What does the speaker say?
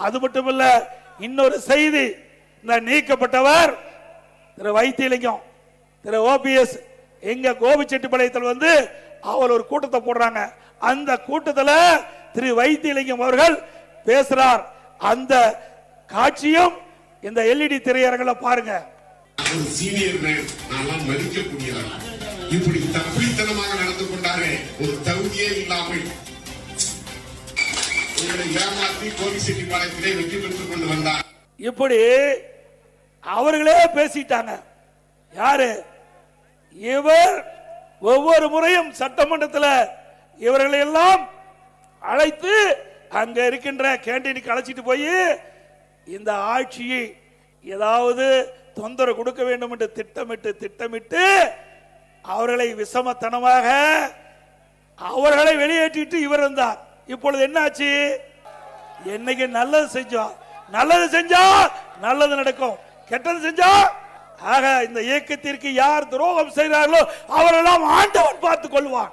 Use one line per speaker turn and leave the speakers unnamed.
அது மட்டுமல்ல, இன்னொரு செய்தி, இந்த நீக்கப்பட்டவர் திரு வைத்தியலிங்கம், திரு ஓபிஎஸ் எங்க கோபிச்செட்டிப்பாளையத்தில் வந்து அவர் ஒரு கூட்டத்தை போடுறாங்க. அந்த கூட்டத்தில் திரு வைத்தியலிங்கம் அவர்கள் பேசுறார். அந்த காட்சியும் இந்த எல்இடி திரையரங்கில் பாருங்க.
சீனியர் மதிக்கக்கூடியவர் இப்படி தப்பித்தனமாக நடந்து கொண்டாரே, ஒரு தகுதியே இல்லாமல் ஏமாற்றி கோபிச்செட்டிப்பாளையத்திலே வெற்றி பெற்றுக் கொண்டு வந்தார்.
இப்படி அவர்களே பேசிட்டாங்க. யாரு இவர்? ஒவ்வொரு முறையும் சட்டமன்றத்தில் இவர்களை எல்லாம் அழைத்து அங்க இருக்கின்ற கேண்டீனுக்கு அழைச்சிட்டு போய் இந்த ஆட்சியை ஏதாவது தொந்தரவு கொடுக்க வேண்டும் என்று திட்டமிட்டு அவர்களை விஷமத்தனமாக அவர்களை வெளியேற்றிட்டு இவர் இருந்தார். இப்பொழுது என்னாச்சு? என்னைக்கு நல்லது செஞ்சா நல்லது நடக்கும், கெட்டது செஞ்சா ஆக இந்த இயக்கத்திற்கு யார் துரோகம் செய்கிறார்களோ அவரெல்லாம் ஆண்டவன் பார்த்துக் கொள்வான்.